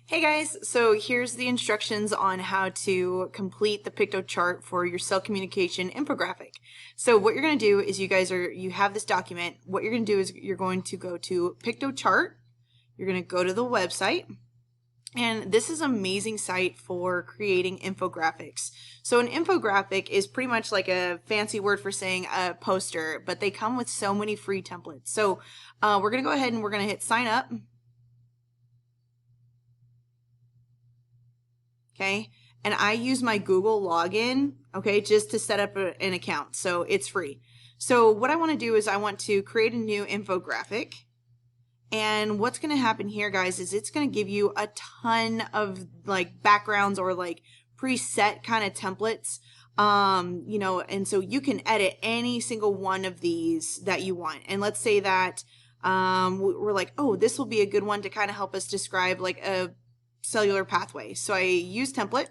Hey guys, so here's the instructions on how to complete the picto chart for your cell communication infographic. So what you're going to do is you have this document. What you're going to do is you're going to go to picto chart. You're going to go to the website. And this is an amazing site for creating infographics. So an infographic is pretty much like a fancy word for saying a poster, but they come with so many free templates. So we're going to go ahead and we're going to hit sign up. Okay, and I use my Google login, okay, just to set up an account, so it's free. So what I want to do is I want to create a new infographic, and what's going to happen here, guys, is it's going to give you a ton of like backgrounds or like preset kind of templates, and so you can edit any single one of these that you want. And let's say that we're like, oh, this will be a good one to kind of help us describe like a cellular pathway. So I use template.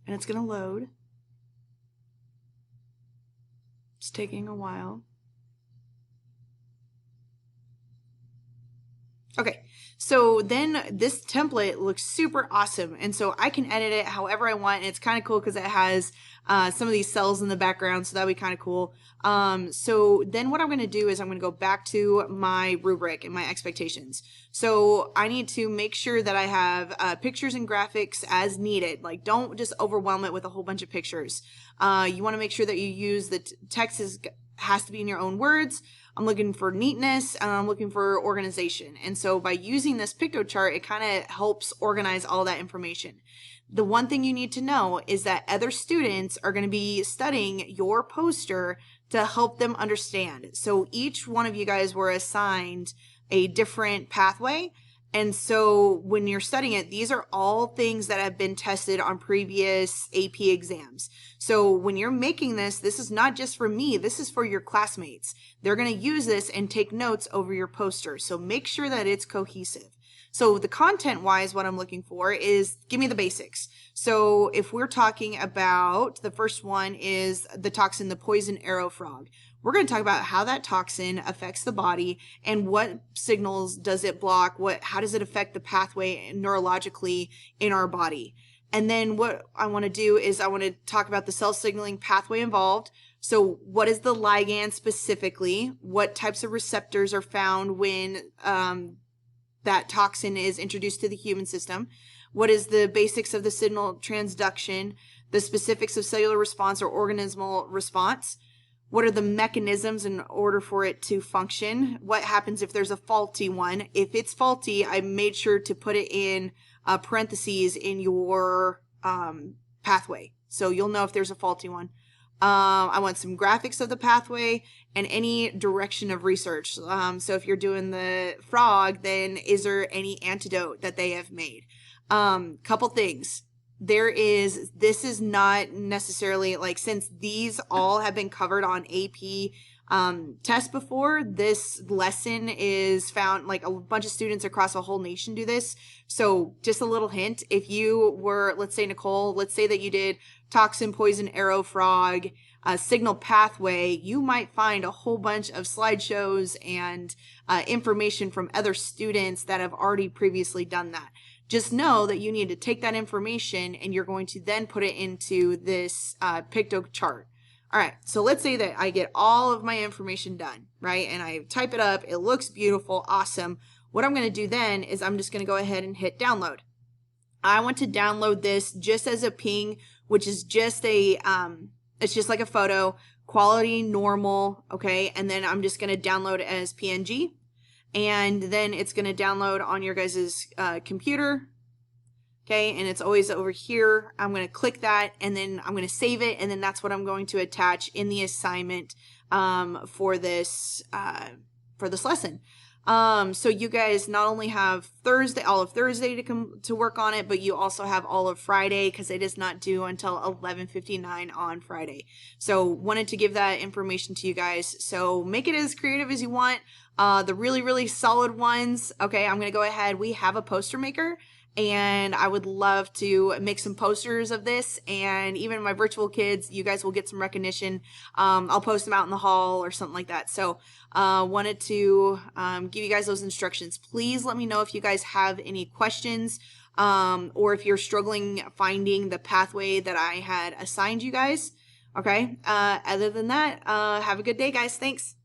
And it's going to load. It's taking a while. Okay, so then this template looks super awesome, and so I can edit it however I want, and it's kind of cool because it has some of these cells in the background, so that'll be kind of cool. So then what I'm going to do is I'm going to go back to my rubric and my expectations. So I need to make sure that I have pictures and graphics as needed. Like, don't just overwhelm it with a whole bunch of pictures. You want to make sure that you use the text has to be in your own words. I'm looking for neatness and I'm looking for organization. And so by using this picto chart, it kind of helps organize all that information. The one thing you need to know is that other students are going to be studying your poster to help them understand. So each one of you guys were assigned a different pathway. And so when you're studying it, these are all things that have been tested on previous AP exams. So when you're making this is not just for me, this is for your classmates. They're going to use this and take notes over your poster. So make sure that it's cohesive. So the content wise, what I'm looking for is give me the basics. So if we're talking about the first one is the toxin, the poison arrow frog. We're going to talk about how that toxin affects the body and what signals does it block, how does it affect the pathway neurologically in our body. And then what I want to do is I want to talk about the cell signaling pathway involved. So what is the ligand specifically? What types of receptors are found when that toxin is introduced to the human system? What is the basics of the signal transduction, the specifics of cellular response or organismal response? What are the mechanisms in order for it to function? What happens if there's a faulty one? If it's faulty, I made sure to put it in parentheses in your pathway. So you'll know if there's a faulty one. I want some graphics of the pathway and any direction of research. So if you're doing the frog, then is there any antidote that they have made? Couple things. This is not necessarily like, since these all have been covered on AP tests before, this lesson is found, like a bunch of students across a whole nation do this. So just a little hint, if you were, let's say Nicole, let's say that you did toxin, poison, arrow, frog, signal pathway, you might find a whole bunch of slideshows and information from other students that have already previously done that. Just know that you need to take that information and you're going to then put it into this picto chart. All right, so let's say that I get all of my information done, right? And I type it up, it looks beautiful, awesome. What I'm going to do then is I'm just going to go ahead and hit download. I want to download this just as a ping, which is just it's just like a photo, quality, normal, okay? And then I'm just going to download it as PNG. And then it's going to download on your guys' computer. Okay, and it's always over here. I'm going to click that and then I'm going to save it, and then that's what I'm going to attach in the assignment for this lesson. So you guys not only have all of Thursday to work on it, but you also have all of Friday because it is not due until 11:59 on Friday. So wanted to give that information to you guys. So make it as creative as you want. The really, really solid ones. Okay, I'm going to go ahead. We have a poster maker. and I would love to make some posters of this, and even my virtual kids, you guys will get some recognition. I'll post them out in the hall or something like that. So wanted to give you guys those instructions. Please let me know if you guys have any questions, or if you're struggling finding the pathway that I had assigned you guys. Okay. Other than that, have a good day, guys. Thanks.